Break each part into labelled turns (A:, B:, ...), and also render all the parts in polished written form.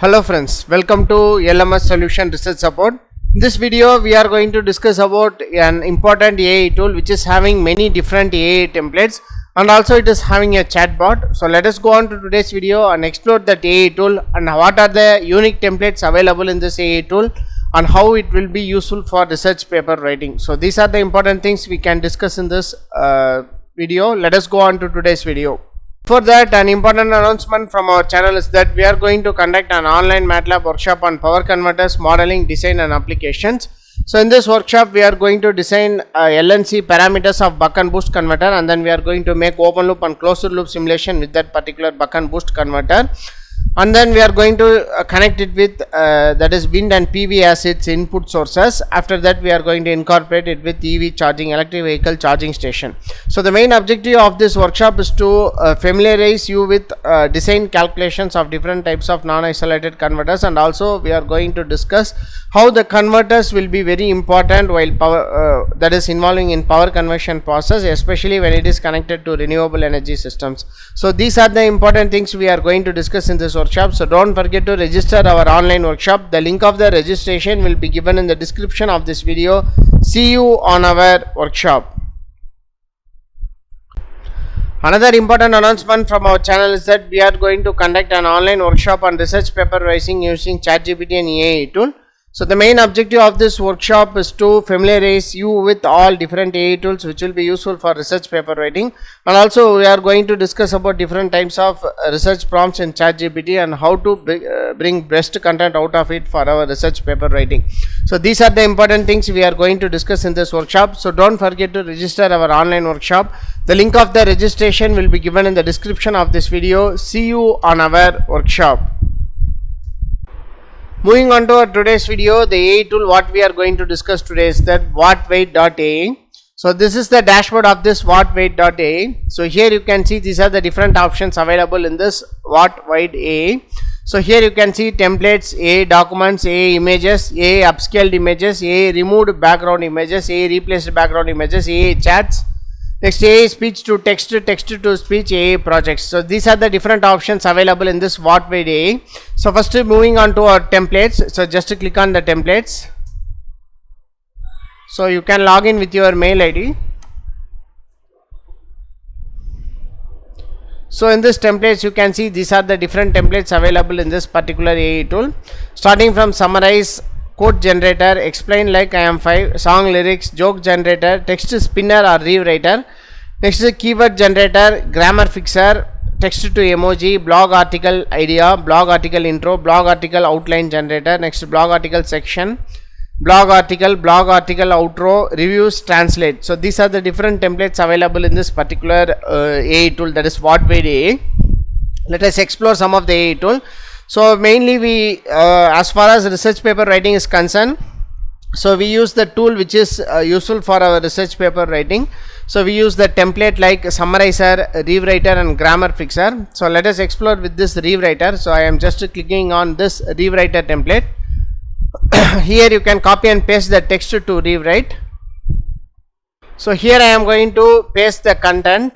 A: Hello friends, welcome to LMS Solution Research Support. In this video, we are going to discuss about an important AI tool which is having many different AI templates and also it is having a chatbot. So let us go on to today's video and explore that AI tool and what are the unique templates available in this AI tool and how it will be useful for research paper writing. So these are the important things we can discuss in this video. Let us go on to today's video. For that, an important announcement from our channel is that we are going to conduct an online MATLAB workshop on power converters, modeling, design and applications. So in this workshop, we are going to design LNC parameters of buck and boost converter, and then we are going to make open loop and closed loop simulation with that particular buck and boost converter. And then we are going to connect it with that is wind and PV as its input sources. After that, we are going to incorporate it with EV charging, electric vehicle charging station. So the main objective of this workshop is to familiarize you with design calculations of different types of non-isolated converters, and also we are going to discuss how the converters will be very important while power that is involving in power conversion process, especially when it is connected to renewable energy systems. So these are the important things we are going to discuss in this workshop. So don't forget to register our online workshop. The link of the registration will be given in the description of this video. See you on our workshop. Another important announcement from our channel is that we are going to conduct an online workshop on research paper writing using ChatGPT and AI tool. So the main objective of this workshop is to familiarize you with all different AI tools which will be useful for research paper writing, and also we are going to discuss about different types of research prompts in ChatGPT and how to bring best content out of it for our research paper writing. So these are the important things we are going to discuss in this workshop. So don't forget to register our online workshop. The link of the registration will be given in the description of this video. See you on our workshop. Moving on to our today's video, the AI tool what we are going to discuss today is that whatwide.ai. So this is the dashboard of this whatwide.ai. So here you can see these are the different options available in this whatwide AI. So here you can see templates, AI documents, AI images, AI upscaled images, AI removed background images, AI replaced background images, AI chats. Next, AI speech to text, text to speech, AI projects. So these are the different options available in this whatwide AI. So first moving on to our templates. So just to click on the templates. So you can log in with your mail ID. So in this templates you can see these are the different templates available in this particular AI tool. Starting from summarize, quote generator, explain like I am 5, song lyrics, joke generator, text spinner or rewriter. Next is keyword generator, grammar fixer, text to emoji, blog article idea, blog article intro, blog article outline generator. Next blog article section, blog article outro, reviews, translate. So these are the different templates available in this particular AI tool, that is whatwide AI. Let us explore some of the AI tool. So mainly we as far as research paper writing is concerned, so we use the tool which is useful for our research paper writing. So we use the template like summarizer, rewriter and grammar fixer. So let us explore with this rewriter. So I am just clicking on this rewriter template. Here you can copy and paste the text to rewrite. So here I am going to paste the content.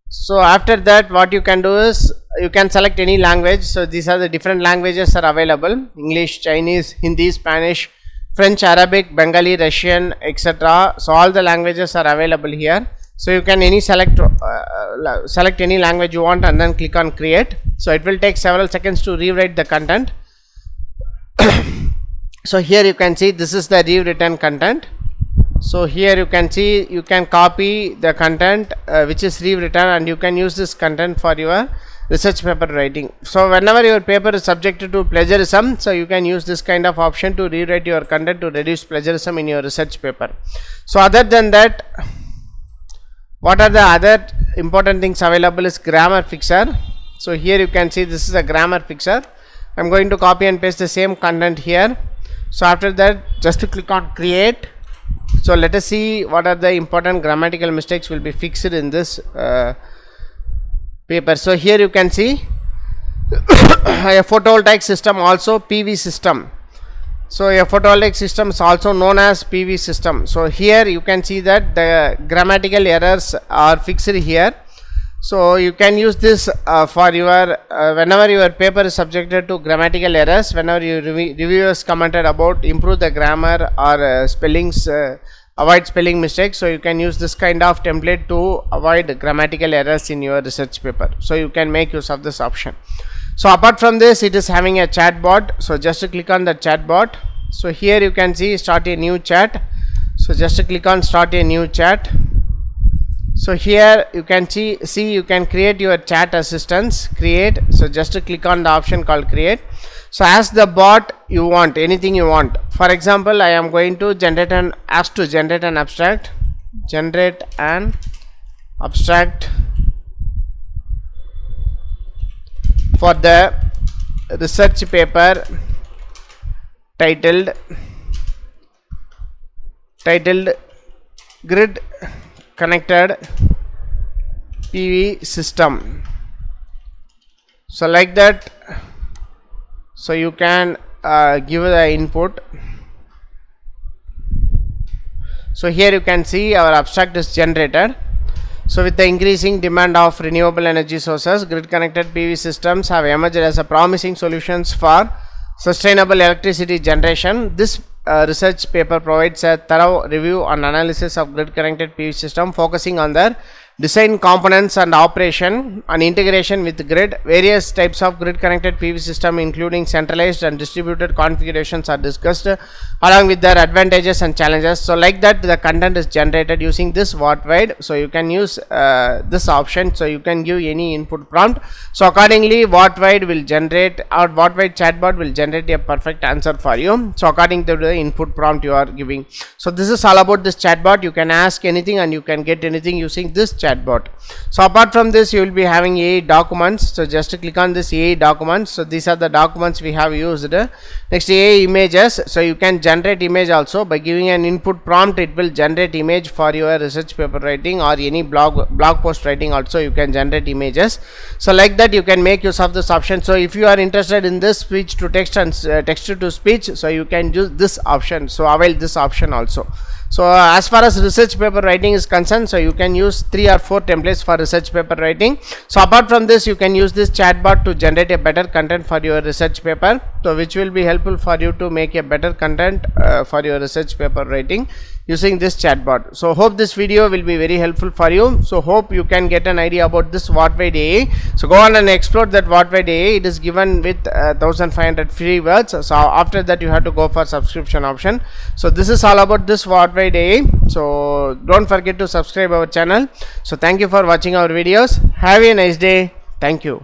A: So after that what you can do is you can select any language. So these are the different languages are available: English, Chinese, Hindi, Spanish, French, Arabic, Bengali, Russian, etc. So all the languages are available here. So you can select any language you want and then click on create. So it will take several seconds to rewrite the content. So here you can see this is the rewritten content. So here you can see you can copy the content which is rewritten, and you can use this content for your research paper writing. So whenever your paper is subjected to plagiarism, so you can use this kind of option to rewrite your content to reduce plagiarism in your research paper. So other than that, what are the other important things available is grammar fixer. So here you can see this is a grammar fixer. I am going to copy and paste the same content here. So after that just to click on create. So let us see what are the important grammatical mistakes will be fixed in this paper. So here you can see a photovoltaic system, also PV system. So a photovoltaic system is also known as PV system. So here you can see that the grammatical errors are fixed here. So you can use this for your whenever your paper is subjected to grammatical errors, whenever your reviewers commented about improve the grammar or spellings, avoid spelling mistakes. So you can use this kind of template to avoid grammatical errors in your research paper. So you can make use of this option. So apart from this, it is having a chat bot. So just click on the chat bot. So here you can see start a new chat. So just click on start a new chat. So here you can see you can create your chat assistants, create. So just click on the option called create. So ask the bot you want anything you want. For example, I am going to generate an abstract, generate an abstract for the research paper titled grid connected PV system. So like that, so you can give the input. So here you can see our abstract is generated. So with the increasing demand of renewable energy sources, grid connected PV systems have emerged as a promising solutions for sustainable electricity generation. This research paper provides a thorough review and analysis of grid connected PV system, focusing on their design, components and operation and integration with grid. Various types of grid connected PV system including centralized and distributed configurations are discussed along with their advantages and challenges. So like that, the content is generated using this whatwide. So you can use this option. So you can give any input prompt. So accordingly, whatwide will generate, or whatwide chatbot will generate a perfect answer for you. So according to the input prompt you are giving. So this is all about this chatbot. You can ask anything and you can get anything using this chatbot. So apart from this, you will be having AI documents. So just click on this AI documents. So these are the documents we have used. Next, AI images. So you can generate image also by giving an input prompt. It will generate image for your research paper writing or any blog post writing. Also you can generate images. So like that, you can make use of this option. So if you are interested in this speech to text and text to speech, so you can use this option. So avail this option also. So as far as research paper writing is concerned, so you can use 3 or 4 templates for research paper writing. So apart from this, you can use this chatbot to generate a better content for your research paper, so which will be helpful for you to make a better content for your research paper writing using this chatbot. So hope this video will be very helpful for you. So hope you can get an idea about this whatwide AI. So go on and explore that whatwide AI. It is given with 1500 free words. So after that, you have to go for subscription option. So this is all about this whatwide AI. So don't forget to subscribe our channel. So thank you for watching our videos. Have a nice day. Thank you.